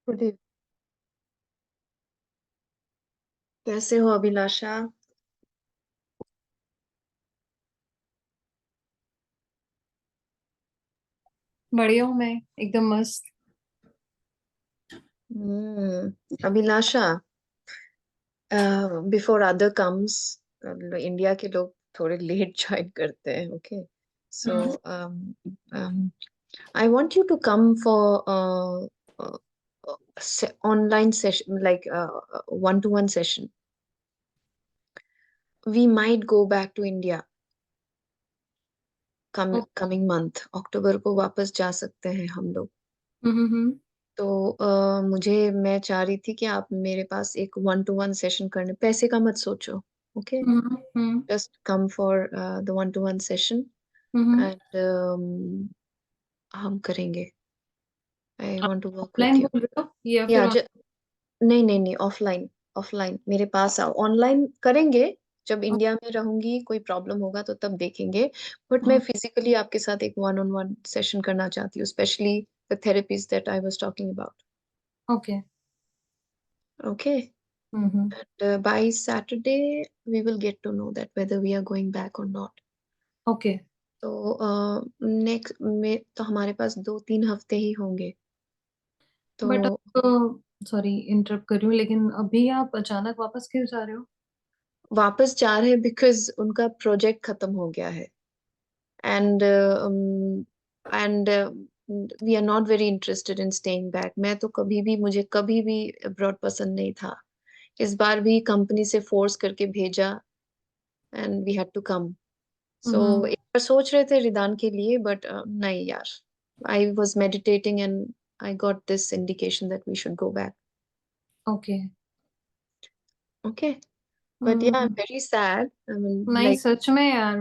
Good इव- कैसे हो अभिलाषा? बढ़िया हूँ मैं एकदम मस्त। Abhilasha, before other comes, India के लोग थोड़े लेट ज्वाइन करते हैं. Okay, so hmm I want you to come for online session, like one to one session. We might go back to India coming month. अक्टूबर को वापस जा सकते हैं हम लोग. हम्म तो मैं चाह रही थी कि आप मेरे पास एक वन टू वन सेशन करने. पैसे का मत सोचो. Okay, hmm just come for the one to one session hmm and हम करेंगे. आई आप want to work offline with you. बोल रहे हो या फिर या नहीं नहीं नहीं, ऑफलाइन. ऑफलाइन मेरे पास आओ. ऑनलाइन करेंगे जब इंडिया में रहूंगी. कोई प्रॉब्लम होगा तो तब देखेंगे. बट मैं फिजिकली आपके साथ एक वन ऑन वन सेशन करना चाहती हूँ, specially the therapies that I was talking about. Okay. Okay. Hmm And by Saturday, we will get to know that whether we are going back or not. Okay. तो next में तो हमारे पास 2-3 हफ्ते ही होंगे. But तो अब सॉरी इंटरप्ट कर रही हूँ, लेकिन अभी आप अचानक वापस क्यों जा रहे हो? वापस जा रहे हैं बिकॉज उनका प्रोजेक्ट खत्म हो गया है. And we are not very interested in staying back. मैं तो मुझे कभी भी अब्रॉड पसंद नहीं था. इस बार भी कंपनी से फोर्स करके भेजा and we had to come. So hmm एक बार सोच रहे थे रिदान के लिए, बट नहीं यार. I was meditating and I got this indication that we should go back. Okay. Okay. But yeah I am hmm very sad. I mean नहीं, लाइक. सच में यार।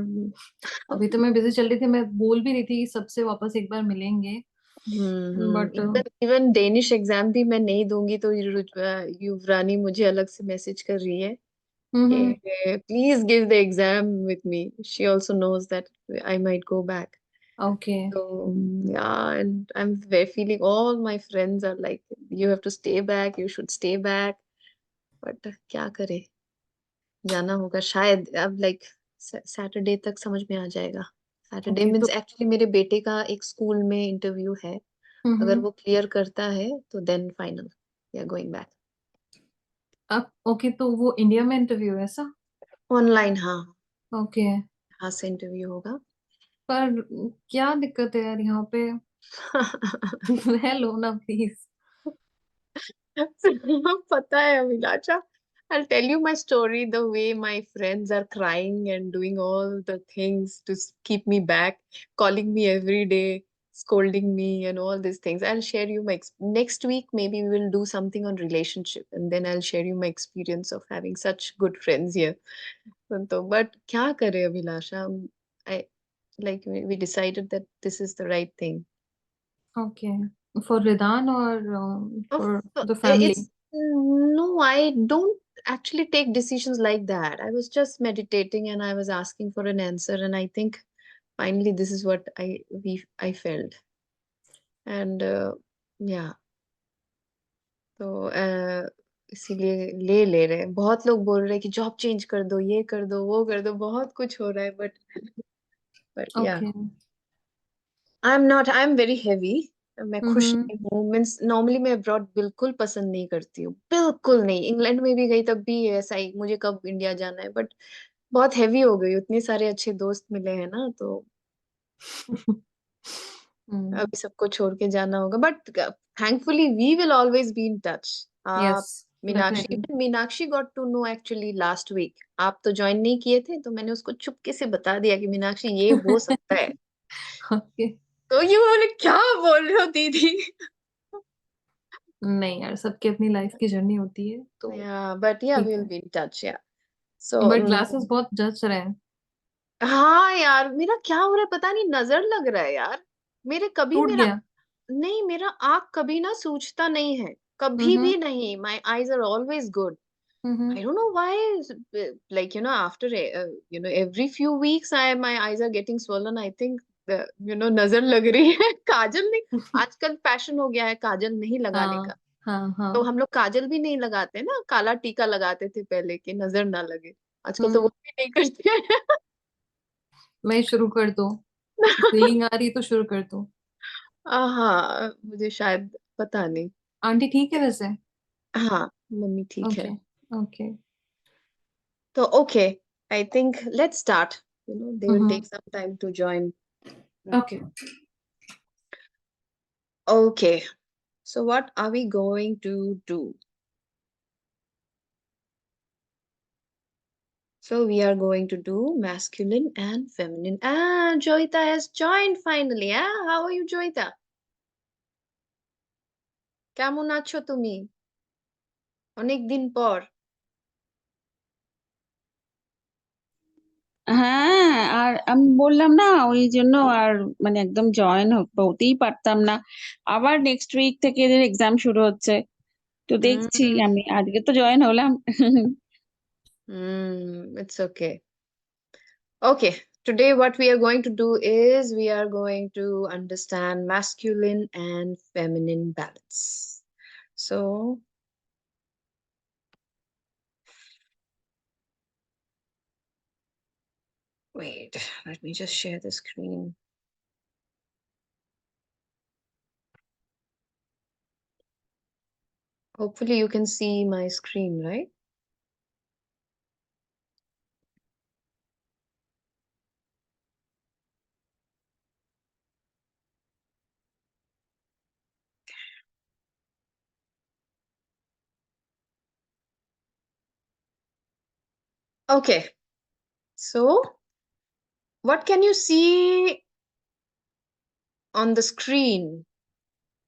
अभी तो मैं बिजी चल रही थी, मैं बोल भी रही थी कि सबसे वापस एक बार मिलेंगे। But even even Danish exam भी मैं नहीं दूंगी तो युवरानी मुझे अलग से मैसेज कर रही है हम्म कि please give the exam with me. She also knows that I might go back. Okay. So yeah, and I'm very feeling all my friends are like, you have to stay back, you should stay back. But क्या करे, जाना होगा शायद. अब like Saturday तक समझ में आ जाएगा. सैटरडे ओके मीन्स तो एक्चुअली मेरे बेटे का एक स्कूल में इंटरव्यू है. अगर हम्म वो क्लियर करता है तो then final we are going back. अब ओके, तो वो इंडिया में इंटरव्यू है ऐसा? ऑनलाइन, हाँ. ओके। यहाँ से इंटरव्यू होगा. पर क्या दिक्कत है यार यहाँ पे? रह लो ना प्लीज। पता है अभिलाषा, I'll tell you my story, the way my friends are crying and doing all the things to keep me back, calling me every day, scolding me and all these things. I'll share you my next week. Maybe we will do something on relationship, and then I'll share you my experience of having such good friends here. तो but क्या करे अभिलाषा? I like we decided that this is the right thing. Okay, for Ridaan और Of for the family. it's no, I don't actually take decisions like that. I was just meditating and I was asking for an answer, and I think finally this is what I felt. And yeah, तो इसीलिए ले रहे हैं. बहुत लोग बोल रहे हैं कि जॉब चेंज कर दो, ये कर दो, वो कर दो, बहुत कुछ हो रहा है. बट या okay. I am very heavy. मैं खुश हम्म नहीं हूँ. मीन्स नॉर्मली मैं अब्रॉड बिल्कुल पसंद नहीं करती हूँ, बिल्कुल नहीं. इंग्लैंड में भी गई तब भी ऐसा ही, मुझे कब इंडिया जाना है. बट बहुत हैवी हो गई. उतने सारे अच्छे दोस्त मिले हैं ना, तो अभी सबको छोड़ के जाना होगा. But thankfully we will always be in touch. Yes, आप, Meenakshi, definitely. Meenakshi got to know actually last week. आप तो ज्वाइन नहीं किए थे, तो मैंने उसको चुपके से बता दिया कि मीनाक्षी ये हो सकता है. ओके। तो ये बोले क्या बोल रहे हो दीदी. नहीं यार, सबकी अपनी लाइफ की जर्नी होती है तो बट या वी ठीक विल है। B in touch. या सो बट ग्लासेस बहुत जच रहे हैं। हाँ यार, मेरा क्या हो रहा है पता नहीं, नजर लग रहा है यार. मेरे कभी टूट मेरा गया। नहीं, मेरा आँख कभी ना सूजता नहीं है. कभी हम्म भी नहीं. My eyes are always good. Hmm I don't know why, like, after, every few weeks, my eyes are getting swollen. I think, नजर लग रही है. काजल नहीं, आजकल फैशन हो गया है काजल नहीं लगाने हाँ, का. हाँ हाँ। तो हम लोग काजल भी नहीं लगाते ना, काला टीका लगाते थे पहले कि नजर ना लगे। आजकल तो वो भी नहीं करते हैं। मैं शुरू कर दूं? फीलिंग आ रही तो शुरू कर दूं? हाँ, मुझे शायद पता नहीं। आंटी ठीक है वैसे? हाँ, मम्मी ठीक है। ओके। ओके। तो okay, I think let's start. They will hmm. Take some time to join. Okay. Okay, so what are we going to do? So we are going to do masculine and feminine. Ah, Joita has joined finally. Ah, how are you, Joita? কেমন আছো তুমি? অনেক দিন পর। হ্যাঁ, আর আমি বললাম না ওই জন্য আর মানে একদম জয়েন হতেই পারতাম না। আবার নেক্সট উইক থেকে এদের এক্সাম শুরু হচ্ছে, তো দেখছি। আমি আজকে তো জয়েন হলাম। It's okay. Okay, today what we are going to do is we are going to understand masculine and feminine balance. So, wait, let me just share the screen. Hopefully you can see my screen, right? Okay, so what can you see on the screen?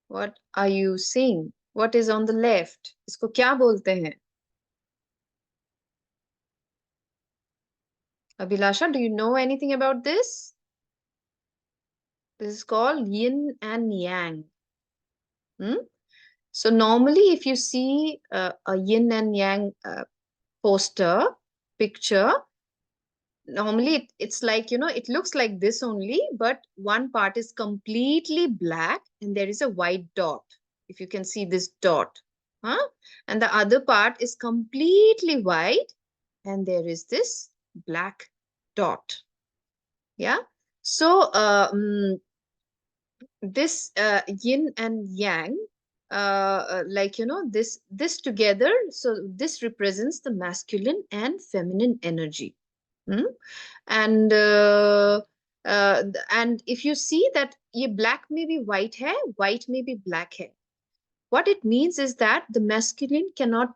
What are you seeing? What is on the left? इसको क्या बोलते हैं? Abhilasha, do you know anything about this? This is called yin and yang. Hmm? So normally if you see a yin and yang poster, picture, normally it's like, it looks like this only, but one part is completely black and there is a white dot. If you can see this dot, huh? And the other part is completely white and there is this black dot. Yeah. So this yin and yang, like this together, so this represents the masculine and feminine energy. Hmm? And and if you see that ye black may be white hair, white may be black hair, what it means is that the masculine cannot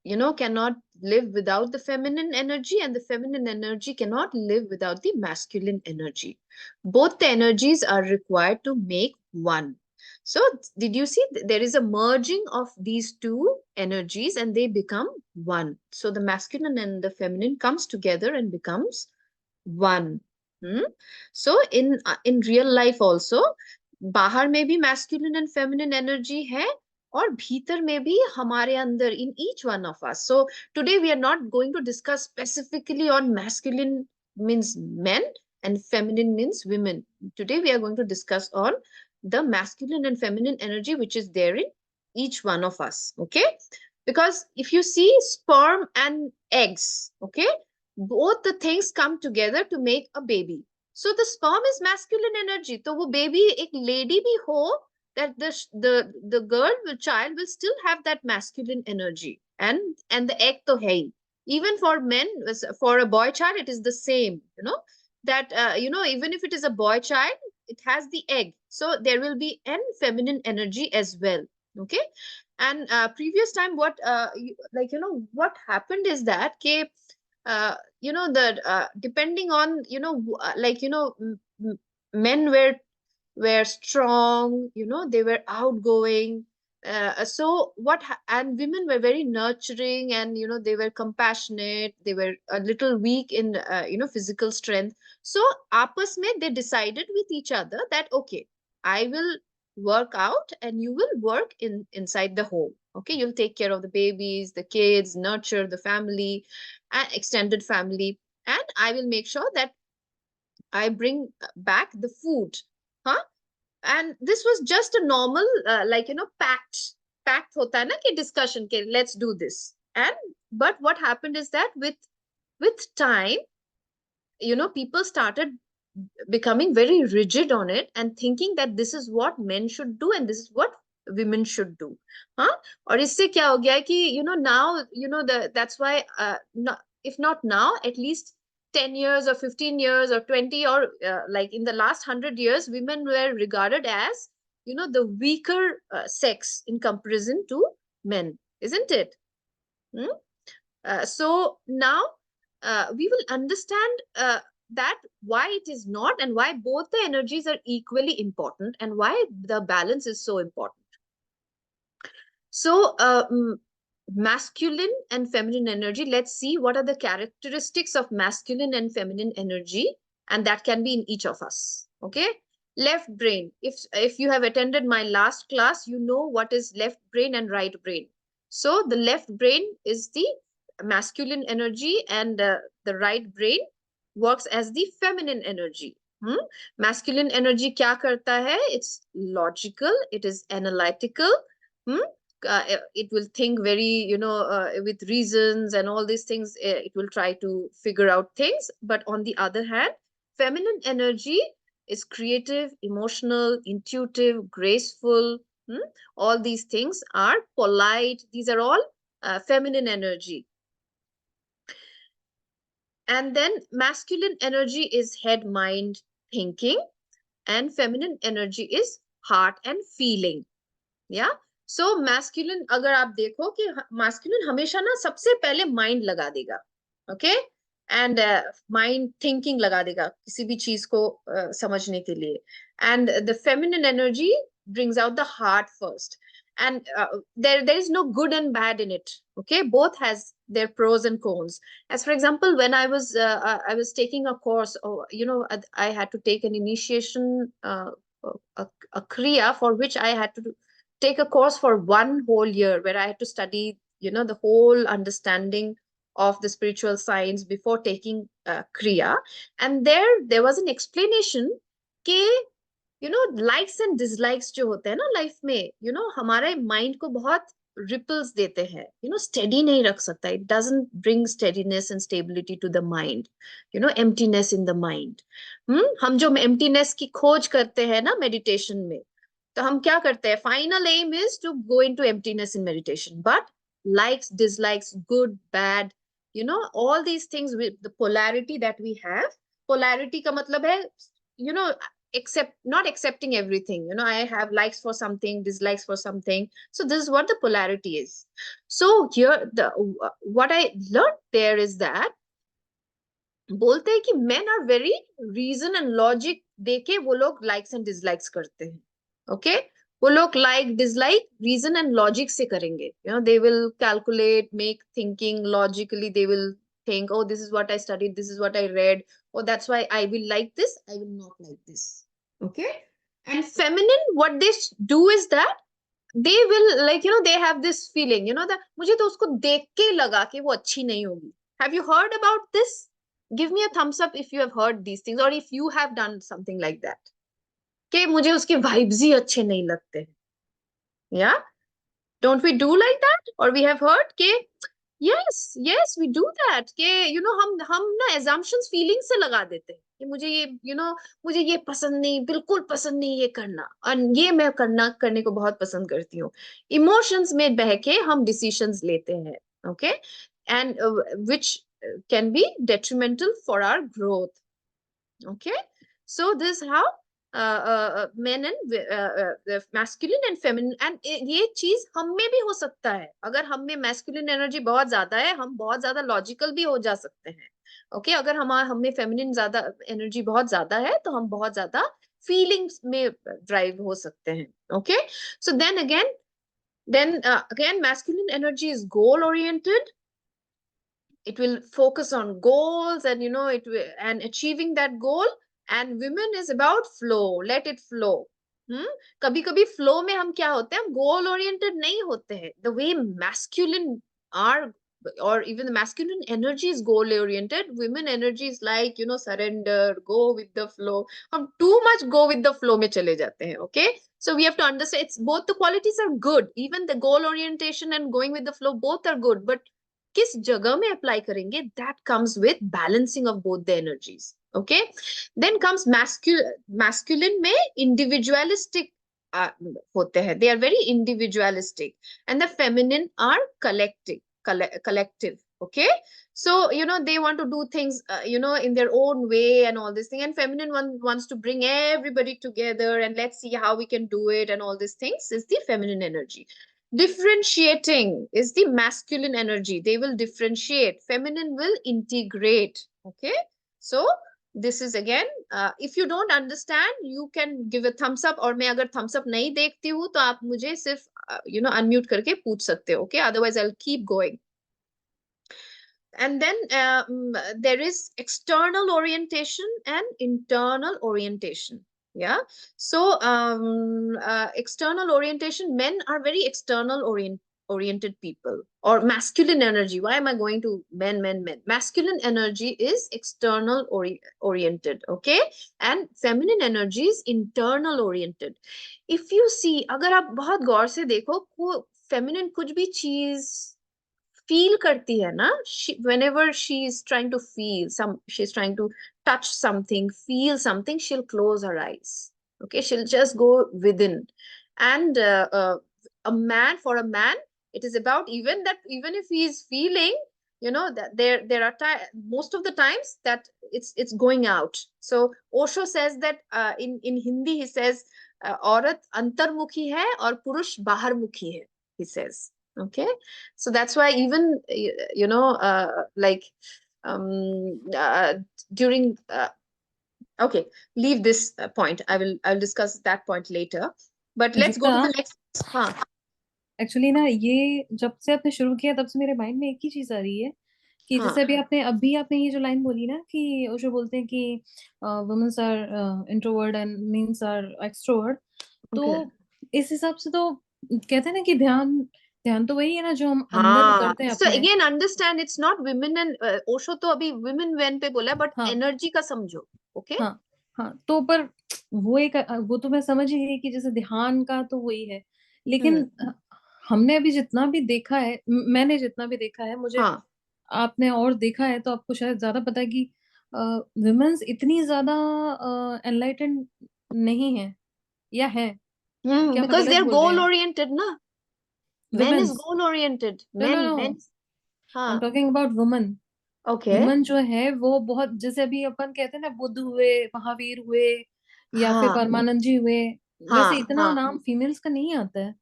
live without the feminine energy, and the feminine energy cannot live without the masculine energy. Both the energies are required to make one. So did you see there is a merging of these two energies and they become one. So the masculine and the feminine comes together and becomes one. So in real life also, बाहर में भी masculine and feminine energy है, और भीतर में भी हमारे अंदर, in each one of us. So today we are not going to discuss specifically on masculine means men and feminine means women. Today we are going to discuss on the masculine and feminine energy which is there in each one of us. Okay, because if you see sperm and eggs, okay, both the things come together to make a baby. So the sperm is masculine energy. So वो baby एक lady भी हो, that the girl, the child will still have that masculine energy, and the egg to hai. Even for men, for a boy child, it is the same. That even if it is a boy child, it has the egg. So there will be an feminine energy as well. Okay, and previous time, what happened is that that depending on men were strong, they were outgoing. And women were very nurturing, and they were compassionate, they were a little weak in physical strength. So आपस में they decided with each other that okay, I will work out and you will work inside the home. Okay, you'll take care of the babies, the kids, nurture the family and extended family, and I will make sure that I bring back the food. Huh? And this was just a normal pact. pact होता है ना कि discussion के let's do this, and but what happened is that with time, you know, people started becoming very rigid on it and thinking that this is what men should do and this is what women should do. हाँ, और इससे क्या हो गया है कि you know now, you know, that's why if not now, at least 10 years or 15 years or 20 or like in the last 100 years, women were regarded as, you know, the weaker sex in comparison to men, isn't it? Hmm? So now we will understand that why it is not, and why both the energies are equally important, and why the balance is so important. So masculine and feminine energy, let's see what are the characteristics of masculine and feminine energy, and that can be in each of us. Okay, left brain, if you have attended my last class, you know what is left brain and right brain. So the left brain is the masculine energy, and the right brain works as the feminine energy. Masculine energy kya karta hai? It's logical, it is analytical. It will think very, you know, with reasons and all these things. It will try to figure out things. But on the other hand, feminine energy is creative, emotional, intuitive, graceful. All these things are polite. These are all feminine energy. And then masculine energy is head, mind, thinking, and feminine energy is heart and feeling. Yeah. So masculine, अगर आप देखो कि masculine हमेशा ना सबसे पहले mind लगा देगा, okay, and mind thinking लगा देगा किसी भी चीज को समझने के लिए, and the feminine energy brings out the heart first, and there is no good and bad in it. Okay, both has their pros and cons. As for example, when I was taking a course, or you know, I had to take an initiation, a kriya, for which I had to take a course for 1 whole year, where I had to study, you know, the whole understanding of the spiritual science before taking kriya. And there was an explanation कि, you know, likes and dislikes जो होते हैं ना life में, you know, हमारे mind को बहुत ripples देते हैं, you know, steady नहीं रख सकता. It doesn't bring steadiness and stability to the mind, you know, emptiness in the mind. हम जो emptiness की खोज करते हैं ना meditation में, तो हम क्या करते हैं? Final aim is to go into emptiness in meditation. But likes, dislikes, good, bad, you know, all these things with the polarity that we have. Polarity का मतलब है, you know, not accepting everything. You know, I have likes for something, dislikes for something. So this is what the polarity is. So here, what I learned there is that बोलते हैं कि men are very reason and logic देके वो लोग likes and dislikes करते हैं. Okay, वो लोग like dislike reason and logic से करेंगे. You know, they will calculate, make thinking logically. They will think, oh, this is what I studied, this is what I read, oh, that's why I will like this, I will not like this. Okay, and feminine, what they do is that they will, like, you know, they have this feeling, you know, that मुझे तो उसको देख के लगा कि वो अच्छी नहीं होगी. Have you heard about this? Give me a thumbs up if you have heard these things, or if you have done something like that. कि मुझे उसके vibes ही अच्छे नहीं लगते हैं. Yeah, don't we do like that? Or we have heard कि yes we do that कि, you know, हम ना assumptions feelings से लगा देते हैं कि मुझे ये, you know, मुझे ये पसंद नहीं, बिल्कुल पसंद नहीं ये करना, और ये मैं करने को बहुत पसंद करती हूँ. Emotions में बह के हम decisions लेते हैं. Okay, and which can be detrimental for our growth. Okay, so this is how men and masculine and feminine, and ये चीज हम में भी हो सकता है. अगर हम में masculine energy बहुत ज्यादा है, हम बहुत ज्यादा logical भी हो जा सकते हैं. Okay, अगर हम में feminine ज्यादा energy बहुत ज्यादा है, तो हम बहुत ज्यादा feelings में drive हो सकते हैं. Okay, so then again masculine energy is goal oriented. It will focus on goals, and you know, and achieving that goal. And women is about flow, let it flow. कभी कभी flow में हम क्या होते हैं, हम goal oriented नहीं होते हैं. The way masculine are or even the masculine energy is goal oriented. Women energy is like, surrender, go with the flow. हम too much go with the flow में चले जाते हैं. Okay, so we have to understand it's both the qualities are good. Even the goal orientation and going with the flow, both are good. But किस जगह में apply करेंगे, that comes with balancing of both the energies. Okay, then comes masculine में individualistic होते हैं. They are very individualistic, and the feminine are collective. Okay, so they want to do things in their own way and all this thing, and feminine one wants to bring everybody together and let's see how we can do it, and all these things is the feminine energy. Differentiating is the masculine energy. They will differentiate. Feminine will integrate. Okay, so this is again, if you don't understand, you can give a thumbs up, और मैं अगर thumbs up नहीं देखती हूँ तो आप मुझे सिर्फ unmute करके पूछ सकते हो. Okay, otherwise I'll keep going. And then there is external orientation and internal orientation. Yeah, so external orientation, men are very external oriented people, or masculine energy. Why am I going to men? Masculine energy is external oriented. Okay, and feminine energy is internal oriented. If you see, अगर आप बहुत गौर से देखो, feminine कुछ भी चीज feel करती है ना, whenever she is trying to feel she's trying to touch something, feel something, she'll close her eyes. Okay, she'll just go within. And a man, it is about even if he is feeling, that there are most of the times that it's going out. So Osho says that in Hindi he says औरत अंतर्मुखी है और पुरुष बाहरमुखी है, he says. Okay, so that's why even like during okay, leave this point. I'll discuss that point later, but let's go to the next. हाँ, actually ना, ये जब से आपने शुरू किया तब से मेरे माइंड में एक ही चीज आ रही है कि हाँ, जैसे अभी आपने ये जो लाइन बोली ना कि ओशो बोलते हैं कि women's are introvert and men's are extrovert, तो okay. इस हिसाब से तो कहते हैं ना कि ध्यान तो वही है ना जो हम अंदर हाँ, करते हैं so अपने. again understand it's not women and Osho तो अभी women when पे बोला है, but हाँ, energy का समझो. Okay, हाँ, हाँ, तो पर वो तो मैं समझ ही गई कि जैसे ध्यान का तो वही है, लेकिन हमने अभी जितना भी देखा है, मैंने जितना भी देखा है, मुझे हाँ, आपने और देखा है तो आपको शायद ज्यादा पता है कि विमेन्स इतनी ज्यादा एनलाइटेंड नहीं है, या है? क्या मैं because गलत they're बोल रही goal हूँ? oriented ना. Men is women's, goal oriented. No no Men, no, men. I am हाँ, talking about woman. okay. Woman जो है वो बहुत, जैसे अभी अपन कहते हैं ना, बुद्ध हुए, महावीर हुए, या फिर हाँ, परमानंद जी हुए, वैसे हाँ, इतना हाँ. नाम फीमेल्स का नहीं आता है.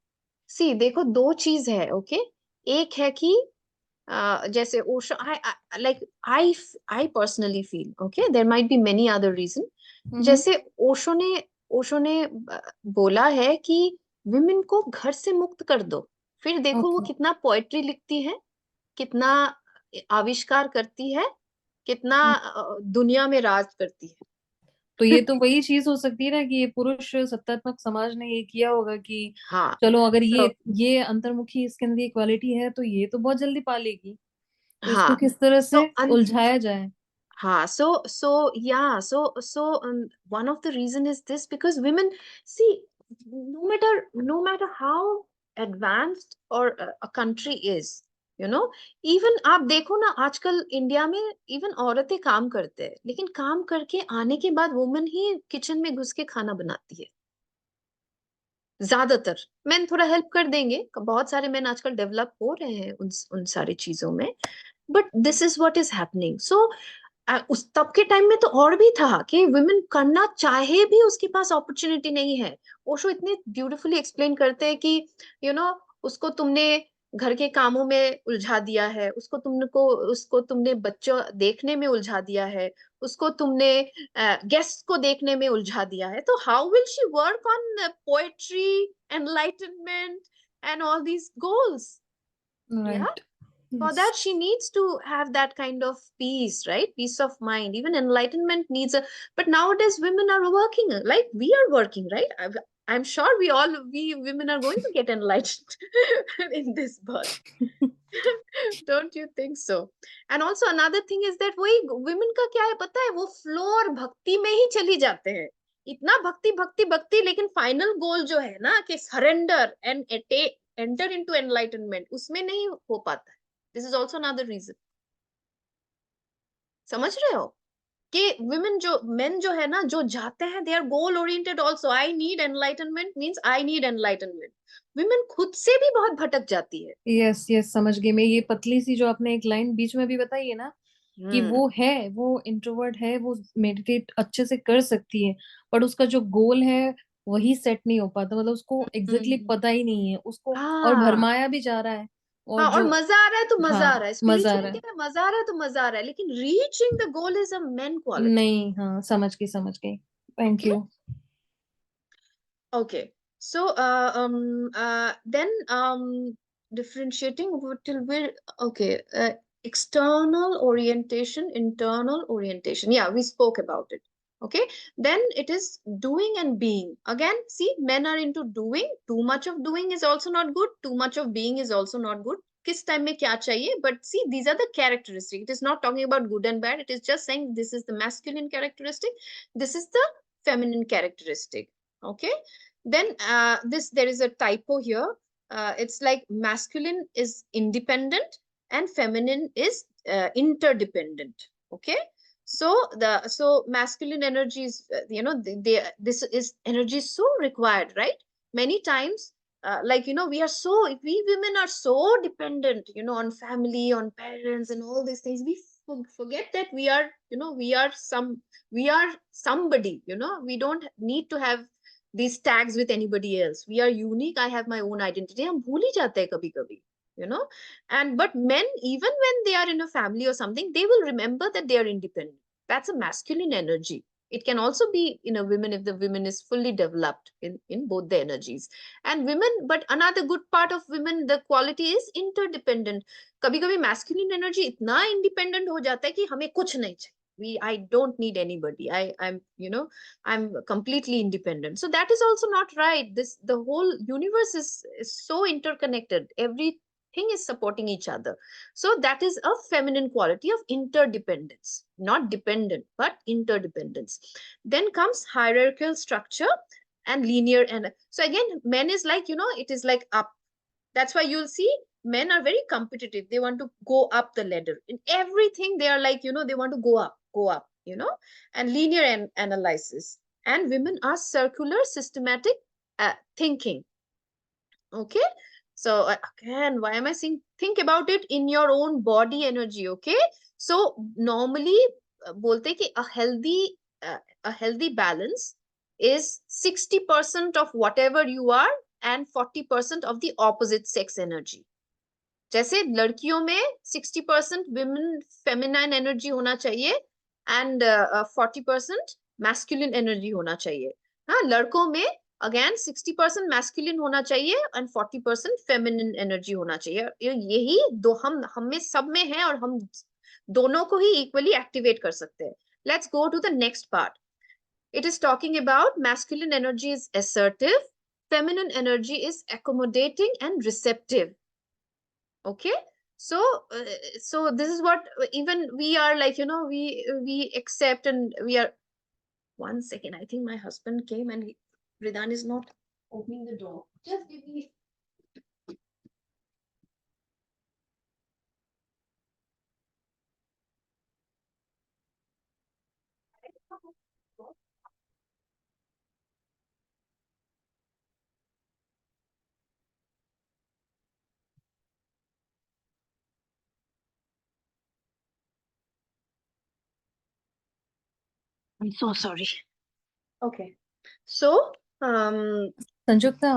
सी देखो, दो चीज है. ओके, एक है कि जैसे Osho, I personally feel, okay, there might be many other reason. जैसे ओशो ने बोला है कि विमेन को घर से मुक्त कर दो. फिर देखो वो ओके, कितना पोएट्री लिखती है, कितना आविष्कार करती है, कितना दुनिया में राज करती है. तो ये तो वही चीज हो सकती है ना कि ये पुरुष सत्तात्मक समाज ने ये किया होगा कि हाँ, चलो अगर तो ये अंतर्मुखी इसके अंदर क्वालिटी है तो ये तो बहुत जल्दी पा लेगी, तो इसको हाँ, किस तरह तो से उलझाया जाए. so one of the reason is this, because women, see, no matter how advanced or a country is, even आप देखो ना, आजकल इंडिया में इवन औरतें काम करते हैं, लेकिन काम करके आने के बाद वुमेन ही किचन में घुस के खाना बनाती है. ज्यादातर मेन थोड़ा हेल्प कर देंगे, बहुत सारे मेन आजकल डेवलप हो रहे हैं उन सारी चीजों में, but this is what is happening. So उस तब के टाइम में तो और भी था कि वुमेन करना चाहे भी उसके पास अपॉर्चुनिटी नहीं है. ओशो इतने ब्यूटीफुली एक्सप्लेन करते हैं कि उसको तुमने घर के कामों में उलझा दिया है, उसको तुमने बच्चों देखने में उलझा दिया है, उसको तुमने गेस्ट को देखने में उलझा दिया है, तो how will she work on poetry, enlightenment and all these goals. Right. For that, she needs to have that kind of peace, right? Peace of mind. Even enlightenment needs a. But nowadays, women are working, like we are working, right? I'm sure we women are going to get enlightened in this birth. Don't you think so? And also another thing is that वही women का क्या है पता है, वो flow और भक्ति में ही चली जाते हैं, इतना भक्ति भक्ति भक्ति, लेकिन फाइनल गोल जो है ना कि surrender and enter into enlightenment, उसमें नहीं हो पाता है. This is also another reason. समझ रहे हो कि women जो men जो है ना, जो जाते हैं, they are goal oriented also. I need enlightenment means I need enlightenment. women खुद से भी बहुत भटक जाती है. यस यस, समझ गई मैं. ये पतली सी जो आपने एक लाइन बीच में भी बताई है ना, कि वो इंट्रोवर्ट है, वो मेडिटेट अच्छे से कर सकती है, पर उसका जो गोल है वही सेट नहीं हो पाता. मतलब उसको एग्जैक्टली पता ही नहीं है उसको, और हाँ भरमाया भी जा रहा है. और हाँ, और जो मजा आ रहा है तो मजा आ रहा है, मजा आ रहा है. स्पिरिचुअलिटी में मजा आ रहा है तो मजा आ रहा है, लेकिन reaching the goal is a main quality. नहीं, हाँ, समझ गई समझ गई. Thank Okay. You. Okay. So then differentiating till we okay, external orientation, internal orientation. Yeah, we spoke about it. Okay. Then it is doing and being. Again, see, men are into doing. Too much of doing is also not good. Too much of being is also not good. किस time में क्या चाहिए, but see, these are the characteristics. It is not talking about good and bad. It is just saying this is the masculine characteristic, this is the feminine characteristic. Okay. Then there is a typo here. It's like masculine is independent and feminine is interdependent. Okay. So masculine energy is this is energy is so required, right? Many times, like we women are so dependent, on family, on parents, and all these things. We forget that we are somebody. We don't need to have these tags with anybody else. We are unique. I have my own identity. हम भूल ही जाते हैं कभी कभी, and but men, even when they are in a family or something, they will remember that they are independent. That's a masculine energy. It can also be in a woman if the women is fully developed in both the energies. And women, but another good part of women, the quality is interdependent. कभी कभी masculine energy इतना independent हो जाता है कि हमें कुछ नहीं चाहिए. I don't need anybody. I'm completely independent. So that is also not right. The whole universe is so interconnected. Everything is supporting each other. So that is a feminine quality of interdependence, not dependent, but interdependence. Then comes hierarchical structure and linear. And so again, men is like, it is like up. That's why you'll see men are very competitive. They want to go up the ladder in everything. They are like, they want to go up, and linear analysis. And women are circular, systematic thinking. Okay. So again, why am I saying think about it in your own body energy? Okay. So normally bolte ki a healthy balance is 60% of whatever you are and 40% of the opposite sex energy. जैसे लड़कियों में 60% women feminine energy होना चाहिए and 40% masculine energy होना चाहिए. हाँ, लड़कों में again 60% masculine होना चाहिए and 40% feminine energy होना चाहिए. यही दो हम में सब में है और हम दोनों को ही equally activate कर सकते हैं. Let's go to the next part. It is talking about masculine energy is assertive, feminine energy is accommodating and receptive. Okay. So this is what even we are like, we accept and we are. One second, I think my husband came and Ridan is not opening the door. Just give me. I'm so sorry. Okay. So Sanjukta,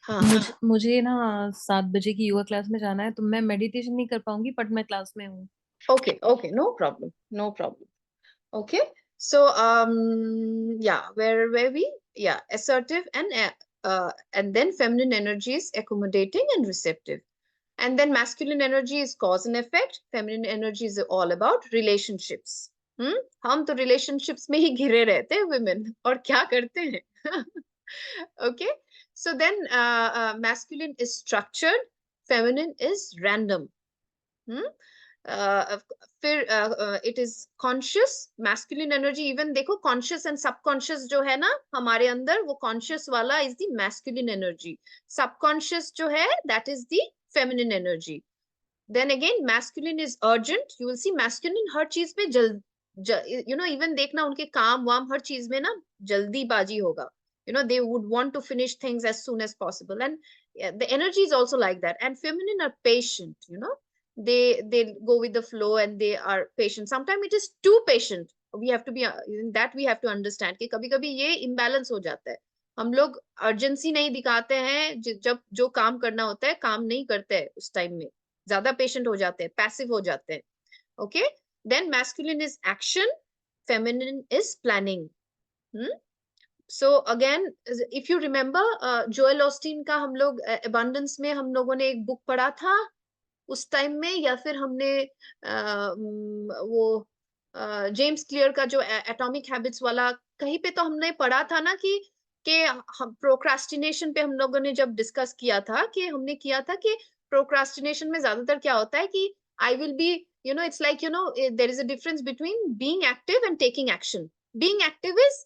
हाँ. मुझे ना 7 बजे की yoga class में जाना है, तो मैं मेडिटेशन नहीं कर पाऊंगी, बट मैं क्लास में हूँ. Okay, no problem. Okay. So yeah, where we, yeah, assertive and then feminine energy is accommodating and receptive. And then masculine energy is cause and effect. Feminine energy is all about relationships. हम तो relationships में ही घिरे रहते हैं women, और क्या करते हैं? Okay. So then masculine is structured, feminine is random. फिर it is conscious. Masculine energy, even देखो conscious and subconscious जो है ना हमारे अंदर, वो conscious वाला is the masculine energy. Subconscious जो है that is the feminine energy. Then again, masculine is urgent. You will see masculine हर चीज पे even देखना उनके काम वाम हर चीज में ना जल्दीबाजी होगा. They would want to finish things as soon as possible, and the energy is also like that. And feminine are patient. They go with the flow and they are patient. Sometimes it is too patient. We have to be in that we have to understand कि कभी कभी ये imbalance हो जाता है. हम लोग urgency नहीं दिखाते हैं, जब जो काम करना होता है काम नहीं करते हैं उस टाइम में, ज्यादा पेशेंट हो जाते हैं, पैसिव हो जाते हैं. Okay, then masculine is action, feminine is planning. So again, if you remember Joel Osteen का हम लोग अबंडेंस में हम लोगों ने एक बुक पढ़ा था उस टाइम में, या फिर हमने वो जेम्स क्लियर का जो एटॉमिक हैबिट्स वाला, कहीं पे तो हमने पढ़ा था ना कि हम प्रोक्रास्टिनेशन पे हम लोगों ने जब डिस्कस किया था कि हमने किया था कि प्रोक्रास्टिनेशन में ज्यादातर क्या होता है कि I will be it's like there is a difference between being active and taking action. Being active is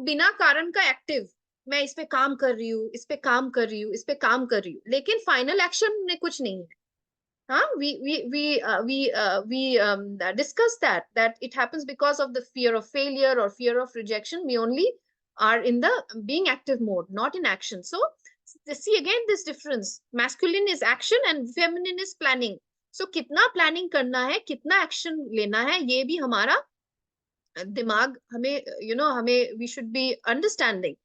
बिना कारण का एक्टिव, मैं इस पे काम कर रही हूँ, इस पे काम कर रही हूँ, इस पे काम कर रही हूँ, लेकिन फाइनल एक्शन में कुछ नहीं है. We discussed that it happens because of the fear of failure or fear of rejection. We only are in the being active mode, not in action. So see again this difference. Masculine is action and feminine is planning. So कितना planning करना है, कितना action लेना है, ये भी हमारा दिमाग हमें हमें we should be understanding.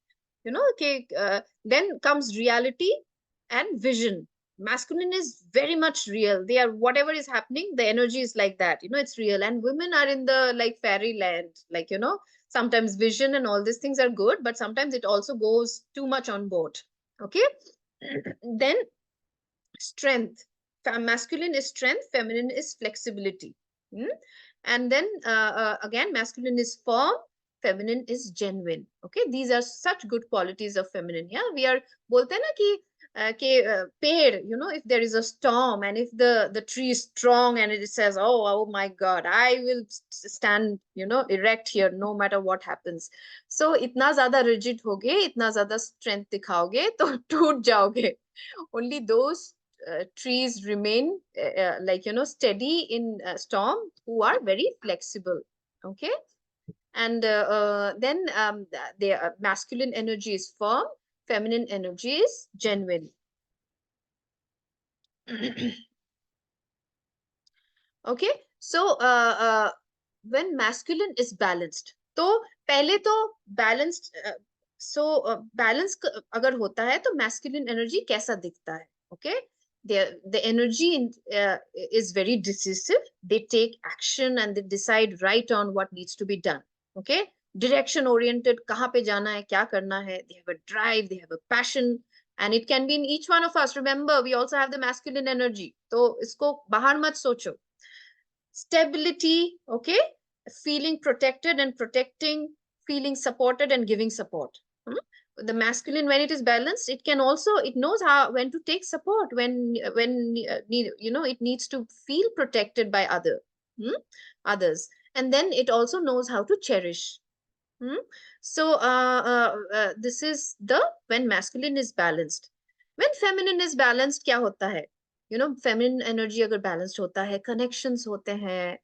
Then comes reality and vision. Masculine is very much real. They are, whatever is happening, the energy is like that, it's real. And women are in the like fairyland, like sometimes vision and all these things are good, but sometimes it also goes too much on board. Okay. Then strength. Masculine is strength, feminine is flexibility. And then again, masculine is firm, feminine is genuine. Okay, these are such good qualities of feminine. Yeah, we are bolte na ki ped, if there is a storm and if the tree is strong and it says, oh my god, I will stand erect here no matter what happens. So itna zyada rigid hoge, itna zyada strength dikhaoge to toot jaoge. Only those trees remain like steady in storm who are very flexible. Okay. And then the masculine energy is firm, feminine energy is genuine. Okay, so when masculine is balanced, तो पहले तो balanced, balance अगर होता है तो masculine energy कैसा दिखता है? Okay, the energy is very decisive. They take action and they decide right on what needs to be done. Okay, direction oriented, कहाँ पे जाना है, क्या करना है. They have a drive, they have a passion, and it can be in each one of us. Remember, we also have the masculine energy. तो इसको बाहर मत सोचो. Stability, okay, feeling protected and protecting, feeling supported and giving support. The masculine, when it is balanced, it can also, it knows how, when to take support, when it needs to feel protected by others, and then it also knows how to cherish. So this is the when masculine is balanced. When feminine is balanced, क्या होता है? feminine energy अगर balanced होता है, connections होते हैं,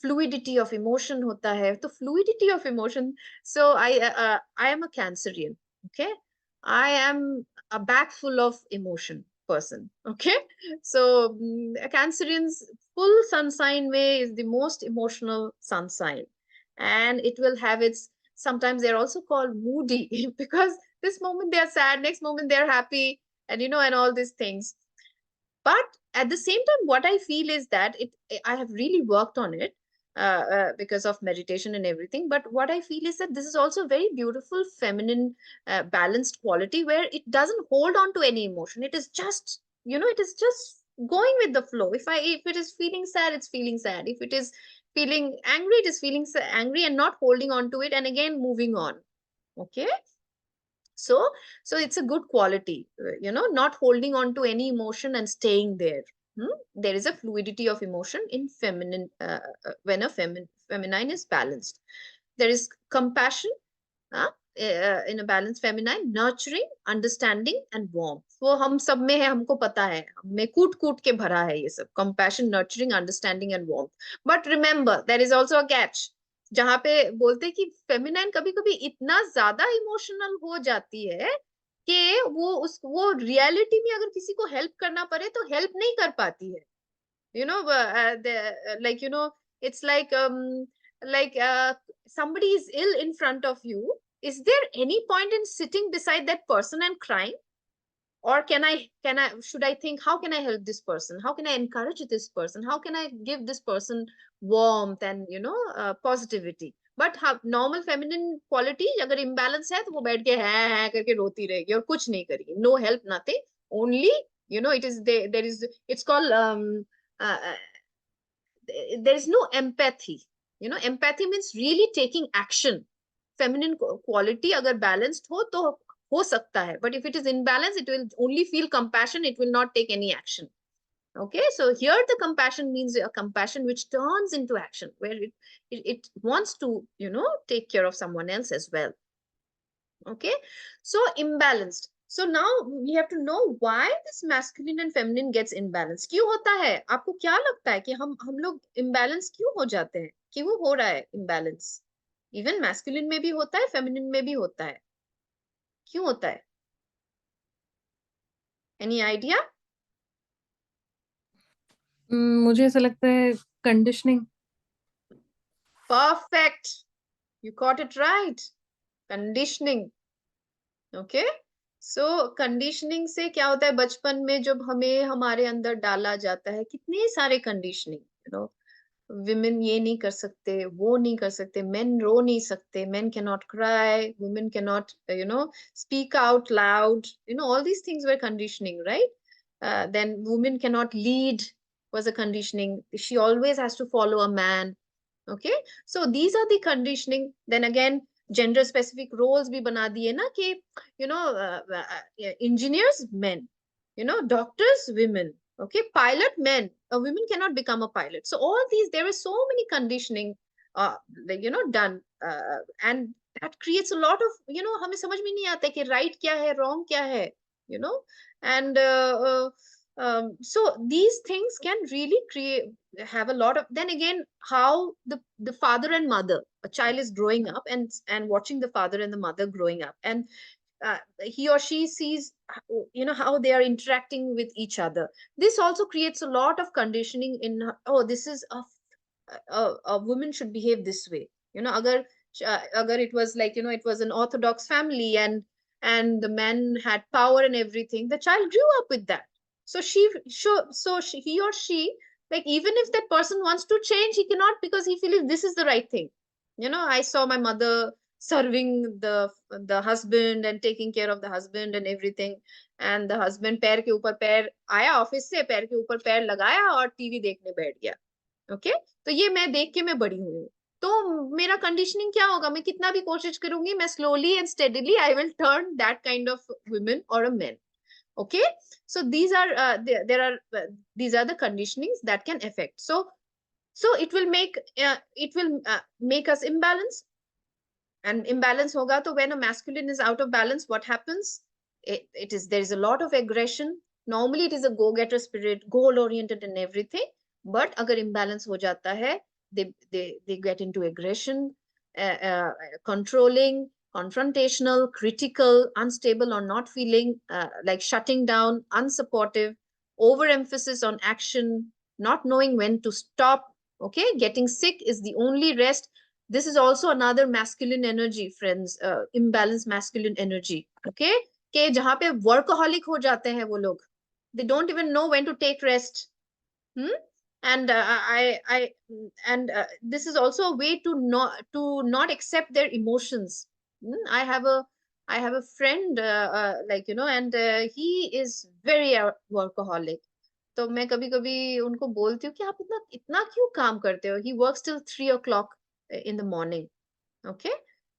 fluidity of emotion होता है. तो fluidity of emotion, so I am a Cancerian. Okay, I am a bag full of emotion person. Okay, so a Cancerian's full sun sign way is the most emotional sun sign, and it will have its, sometimes they're also called moody because this moment they're sad, next moment they're happy, and and all these things. But at the same time, what I feel is that I have really worked on it because of meditation and everything. But what I feel is that this is also a very beautiful feminine balanced quality where it doesn't hold on to any emotion. It is just, it is just going with the flow. If it is feeling sad, it's feeling sad. If it is feeling angry, it is feeling angry and not holding on to it, and again moving on. Okay. So it's a good quality, not holding on to any emotion and staying there. There is a fluidity of emotion in feminine, when a feminine is balanced. There is compassion, in a balanced feminine, nurturing, understanding and warmth. वो हम सब में है, हमको पता है, हमें कूट कूट के भरा है ये सब, compassion, nurturing, understanding and warmth. But remember, there is also a catch, जहाँ पे बोलते हैं कि फेमिनाइन कभी कभी इतना ज्यादा इमोशनल हो जाती है कि वो रियलिटी में अगर किसी को हेल्प करना पड़े तो हेल्प नहीं कर पाती है. Like, it's like somebody is ill in front of you. Is there any point in sitting beside that person and crying? Or should I think, how can I help this person? How can I encourage this person? How can I give this person warmth and, positivity? But normal feminine quality, अगर imbalance है तो वो बैठ के है करके रोती रहेगी और कुछ नहीं करेगी. No help, nothing. Only, it is there is, it's called, there is no empathy. Empathy means really taking action. Feminine quality agar balanced ho sakta hai, but if it is imbalanced, it will only feel compassion, it will not take any action. Okay, so here the compassion means a compassion which turns into action, where it wants to, take care of someone else as well. Okay, so imbalanced. So now we have to know why this masculine and feminine gets imbalanced. क्यों होता है? आपको क्या लगता है कि हम लोग imbalance क्यों हो जाते हैं? क्यों हो रहा है imbalance? Even masculine में भी होता है, feminine में भी होता है. क्यों होता है? Any idea? मुझे ऐसा लगता है conditioning. Perfect. You got it right. Conditioning. Okay. So conditioning से क्या होता है? बचपन में जब हमें हमारे अंदर डाला जाता है कितने सारे conditioning, women ये नहीं कर सकते, वो नहीं कर सकते, men रो नहीं सकते, men cannot cry, women cannot, speak out loud, all these things were conditioning, right? Then women cannot lead was a conditioning. She always has to follow a man. Okay, so these are the conditioning. Then again, gender specific roles भी बना दिए ना कि, engineers men, doctors women. Okay, pilot men, a women cannot become a pilot. So all these, there is so many conditioning, done, and that creates a lot of, हमें समझ में नहीं आता कि right क्या है, wrong क्या है, and so these things can really have a lot of. Then again, how the father and mother, a child is growing up and watching the father and the mother growing up, and he or she sees, how they are interacting with each other. This also creates a lot of conditioning in, oh, this is a woman should behave this way. Agar it was like, it was an orthodox family and the man had power and everything, the child grew up with that. So he or she, like, even if that person wants to change, he cannot, because he feels this is the right thing. I saw my mother serving the husband and taking care of the husband and everything, and the husband पैर के ऊपर पैर आया office से, पैर के ऊपर पैर लगाया और टीवी देखने बैठ गया. ओके, तो ये मैं देख के मैं बड़ी हुई हूँ. तो मेरा कंडीशनिंग क्या होगा? मैं कितना भी कोशिश करूंगी, मैं slowly and steadily I will turn that kind of women और a man. Okay, so these are these are the conditionings that can affect. So it will make us imbalance, and imbalance hoga to when a masculine is out of balance, what happens? There is a lot of aggression. Normally it is a go-getter spirit, goal oriented and everything, but agar imbalance ho jata hai, they get into aggression, controlling, confrontational, critical, unstable or not feeling, like shutting down, unsupportive, overemphasis on action, not knowing when to stop. Okay, getting sick is the only rest. This is also another masculine energy, friends, imbalanced masculine energy. Okay, के जहाँ पे workaholic हो जाते हैं वो लोग, they don't even know when to take rest. And this is also a way to not accept their emotions. I have a friend, like, and he is very workaholic. तो मैं कभी कभी उनको बोलती हूँ कि आप इतना इतना क्यों काम करते हो? He works till 3 o'clock in the morning. Okay,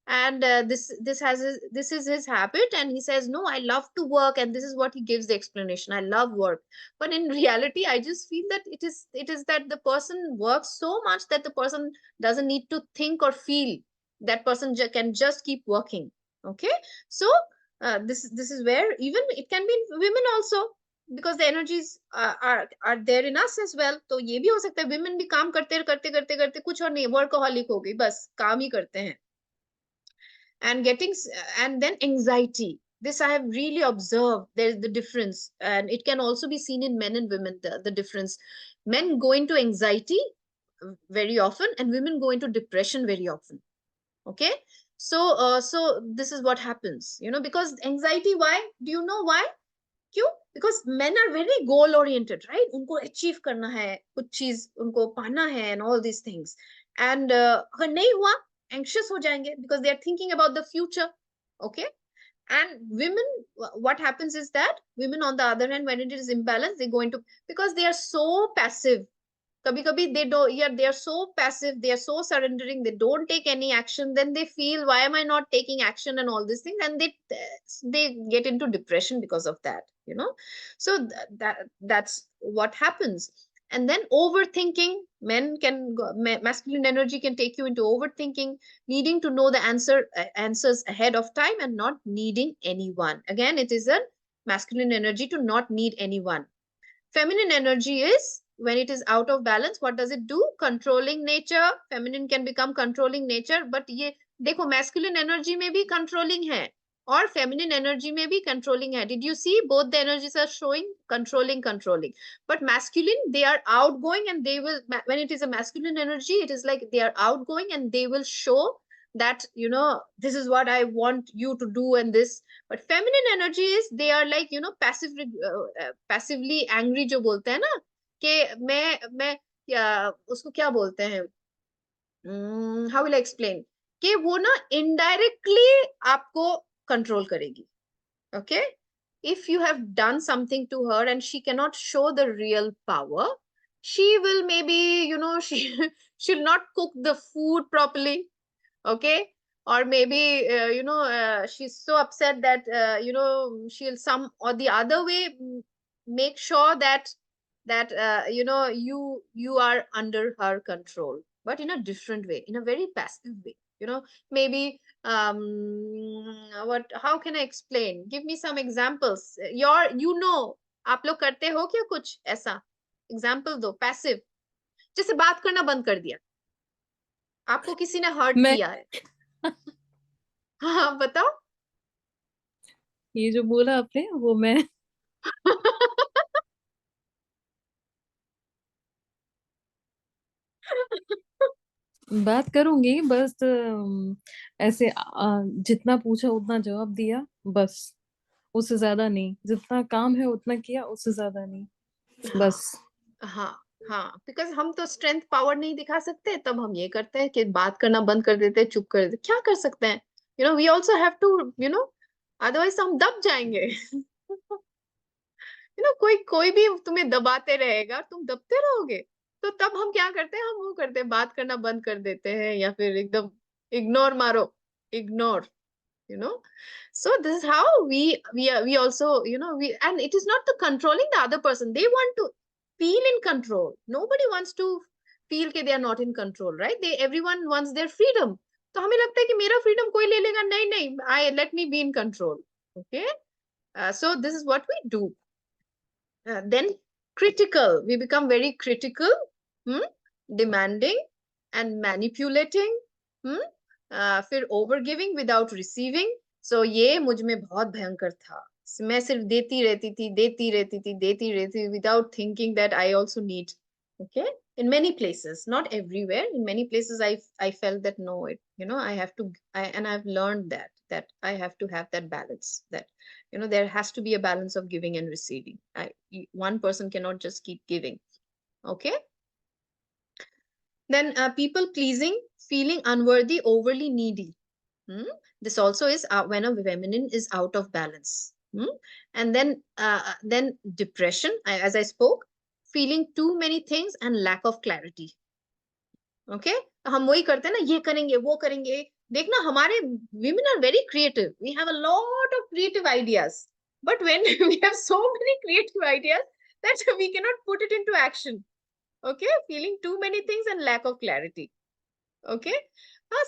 and this is his habit, and he says, no, I love to work, and this is what he gives the explanation, I love work. But in reality, I just feel that it is that the person works so much that the person doesn't need to think or feel. That person can just keep working. Okay, so this is where even it can be in women also, because the energies are there in us as well. तो ये भी हो सकता है women भी काम करते करते करते करते कुछ और नहीं, workaholic हो गई, बस काम ही करते हैं. And and then anxiety, this I have really observed, there's the difference, and it can also be seen in men and women, the difference. Men go into anxiety very often, and women go into depression very often. Okay, so this is what happens, because anxiety, why do you know why? क्यों? Because men are very goal oriented, right? उनको achieve करना है, कुछ चीज उनको पाना है, and all these things. And अगर नहीं हुआ, anxious हो जाएंगे, because they are thinking about the future. Okay, and women, what happens is that women, on the other hand, when it is imbalanced, they go into, because they are so passive. Kabhi kabhi they don't, yeah, they are so passive, they are so surrendering, they don't take any action, then they feel, why am I not taking action, and all these things, and they get into depression because of that. So that's what happens. And then overthinking, men can masculine energy can take you into overthinking, needing to know the answers ahead of time, and not needing anyone. Again, it is a masculine energy to not need anyone. Feminine energy is when it is out of balance, what does it do? Controlling nature. Feminine can become controlling nature, but ये देखो, masculine energy में भी controlling है, और feminine energy में भी controlling है. Did you see? Both the energies are showing controlling. But masculine, they are outgoing, and they will, when it is a masculine energy, it is like they are outgoing, and they will show that, this is what I want you to do, and this. But feminine energy is, they are like, passively angry, जो बोलते हैं ना, कि मैं उसको क्या बोलते हैं, हाउ विल आई एक्सप्लेन, कि वो ना इनडायरेक्टली आपको कंट्रोल करेगी. Okay, if you have done something to her and she cannot show the real power, she will maybe, she'll not cook the food properly. Okay, or maybe she's so upset that she'll some or the other way make sure that you are under her control, but in a different way, in a very passive way. Maybe what, how can I explain? Give me some examples. आप लोग करते हो क्या कुछ ऐसा? Example दो. Passive, जैसे बात करना बंद कर दिया, आपको किसी ने हर्ट मैं किया है. हाँ, बताओ. ये जो बोला आपने वो मैं बात करूंगी, बस ऐसे जितना पूछा उतना जवाब दिया, बस उससे ज्यादा नहीं, जितना काम है उतना किया, उससे ज्यादा नहीं, हाँ, बस. हाँ, हाँ, बिकॉज हम तो स्ट्रेंथ पावर नहीं दिखा सकते, तब हम ये करते हैं कि बात करना बंद कर देते हैं, चुप कर देते. क्या कर सकते हैं? We also have to, otherwise हम दब जाएंगे. कोई कोई भी तुम्हें दबाते रहेगा, तुम दबते रहोगे. तो तब हम क्या करते हैं? हम वो करते हैं, बात करना बंद कर देते हैं, या फिर एकदम इग्नोर मारो. Ignore. you know so this is how we also, and it is not the controlling the other person. They want to feel in control. Nobody wants to feel that they are not in control, right? Everyone wants their freedom. तो हमें लगता है कि मेरा freedom कोई ले लेगा. नहीं, नहीं, let me be in control. Okay, so this is what we do. Then critical, we become very critical, demanding and manipulating. फिर ओवर गिविंग विदाउट रिसीविंग. सो ये मुझ में बहुत भयंकर था. मैं सिर्फ देती रहती without thinking that I also need. Okay, in many places, not everywhere. In many places, I felt that no, I have to, and I've learned that I have to have that balance. That there has to be a balance of giving and receiving. One person cannot just keep giving. Okay. Then people pleasing, feeling unworthy, overly needy. This also is when a feminine is out of balance. And then depression, as I spoke, feeling too many things and lack of clarity. Okay, हम वही करते हैं ना, ये करेंगे वो करेंगे, देखना हमारे women are very creative. We have a lot of creative ideas. But when we have so many creative ideas that we cannot put it into action. Okay, feeling too many things and lack of clarity. Okay,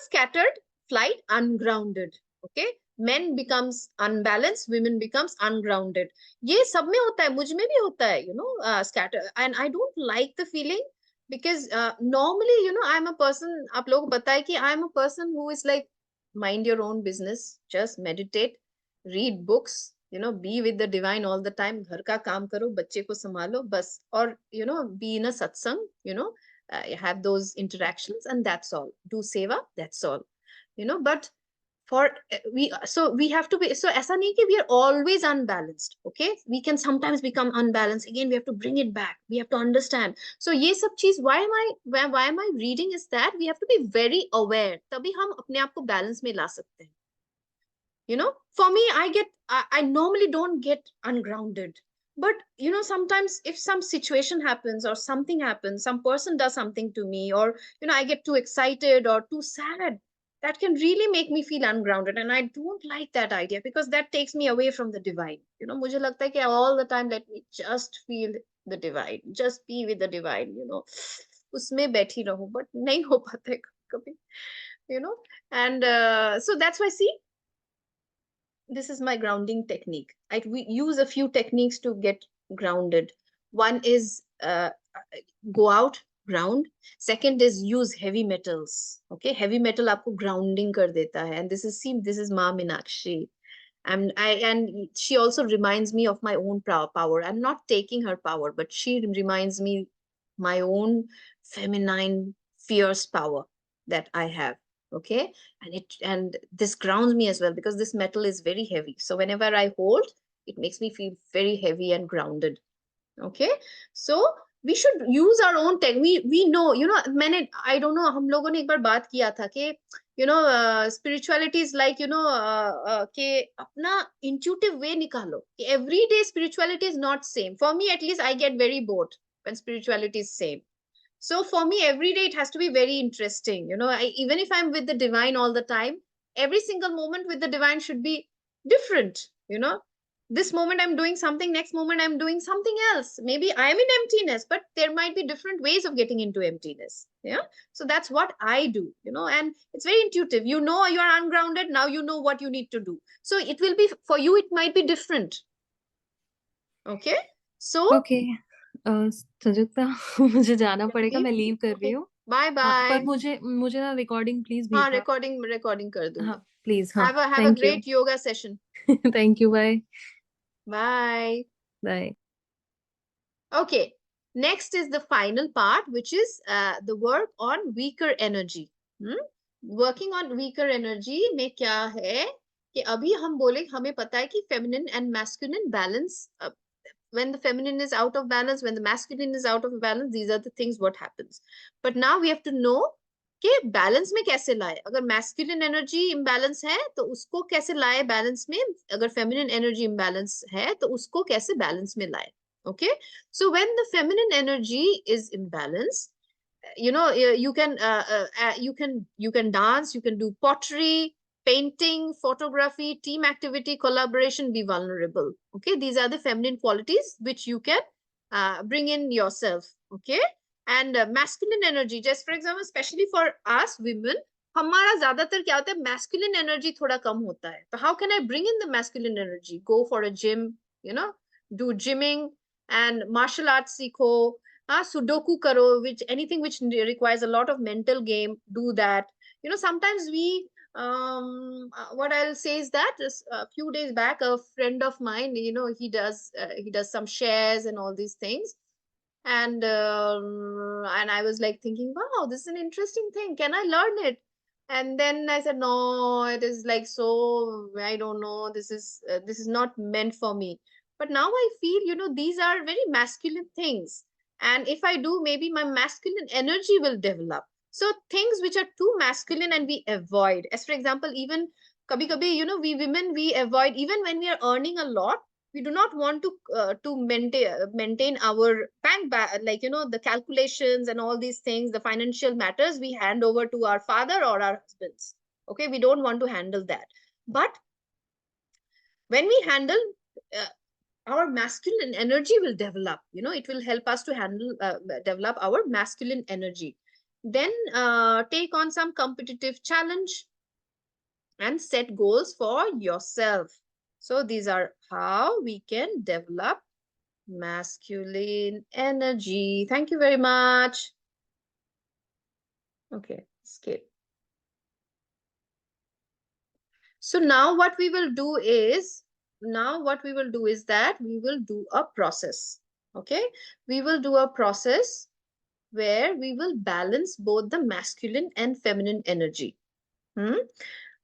scattered, flight, ungrounded. Okay, men becomes unbalanced, women becomes ungrounded. ये सब में होता है, मुझ में भी होता है, scatter. And I don't like the feeling because normally, I'm a person, आप लोग बताए कि I'm a person who is like, mind your own business, just meditate, read books, be with the divine all the time. घर का काम करो, बच्चे को संभालो, बस. Or, be in a satsang, have those interactions, and that's all. Do seva, that's all. But for we have to be, so aisa nahi ki we are always unbalanced. Okay, we can sometimes become unbalanced again. We have to bring it back, we have to understand. So ye sab cheez, why am I reading is that we have to be very aware, tabhi hum apne aap ko balance mein la sakte hain. For me, I normally don't get ungrounded. But, sometimes if some situation happens or something happens, some person does something to me, or, I get too excited or too sad, that can really make me feel ungrounded. And I don't like that idea because that takes me away from the divine. मुझे लगता है कि all the time, let me just feel the divine, just be with the divine, उसमें बैठी रहूं, but नहीं हो पाता है कभी, and so that's why, see, this is my grounding technique. We use a few techniques to get grounded. One is go out, ground. Second is use heavy metals. Okay, heavy metal आपको grounding कर देता है. And this is Ma Meenakshi. And she also reminds me of my own power. I'm not taking her power, but she reminds me my own feminine, fierce power that I have. Okay, and this grounds me as well because this metal is very heavy. So whenever I hold, it makes me feel very heavy and grounded. Okay, so we should use our own tech. We know, I don't know, हम लोगों ने एक बार बात किया था कि spirituality is like, कि अपना intuitive way निकालो. Everyday spirituality is not same. For me, at least, I get very bored when spirituality is same. So for me, every day it has to be very interesting. Even if I'm with the divine all the time, every single moment with the divine should be different. This moment I'm doing something, next moment I'm doing something else. Maybe I'm in emptiness, but there might be different ways of getting into emptiness. Yeah. So that's what I do, and it's very intuitive. You are ungrounded. Now you know what you need to do. So it will be, for you, it might be different. Okay. So. Okay. संयुक्ता मुझे जाना पड़ेगा, मैं leave कर रही हूँ. Bye हाँ, bye. पर मुझे ना रिकॉर्डिंग प्लीज हाँ, भेजना. रिकॉर्डिंग कर दूंगी. हाँ प्लीज. हाँ, have a thank you. great yoga session. Thank you. Bye Bye. Bye. Okay, next is the final part, which is the work on weaker energy. Working on weaker energy में क्या है कि अभी हम बोले, हमें पता है कि feminine and masculine balance, when the feminine is out of balance, when the masculine is out of balance, these are the things what happens. But now we have to know कि बैलेंस में कैसे लाए. अगर masculine energy imbalance है तो उसको कैसे लाए बैलेंस में, अगर फेमिनिन एनर्जी इम्बैलेंस है तो उसको कैसे बैलेंस में लाए. Okay, so when the feminine energy is imbalanced, you can dance, you can do pottery, painting, photography, team activity, collaboration, be vulnerable. Okay, these are the feminine qualities which you can bring in yourself. Okay, and masculine energy, just for example, especially for us women, हमारा ज्यादातर क्या होता है, masculine energy थोड़ा कम होता है. So how can I bring in the masculine energy? Go for a gym, do gymming and martial arts सीखो. Sudoku karo, anything which requires a lot of mental game, do that. Sometimes we what I'll say is that a few days back, a friend of mine, he does some shares and all these things. And I was like thinking, wow, this is an interesting thing. Can I learn it? And then I said, no, it is like, so I don't know. This is not meant for me. But now I feel, these are very masculine things. And if I do, maybe my masculine energy will develop. So things which are too masculine and we avoid. As for example, even kabhi kabhi, we women, we avoid, even when we are earning a lot, we do not want to maintain our bank like the calculations and all these things, the financial matters we hand over to our father or our husbands. Okay, we don't want to handle that. But when we handle, our masculine energy will develop. It will help us to handle, develop our masculine energy. Then take on some competitive challenge and set goals for yourself. So these are how we can develop masculine energy. Thank you very much. Okay, skip. So now what we will do is, that we will do a process. Okay, we will do a process where we will balance both the masculine and feminine energy.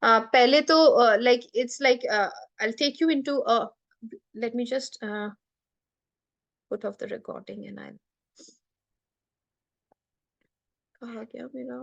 पहले तो like it's like I'll take you into a, let me just put off the recording and I'll, कहाँ गया मेरा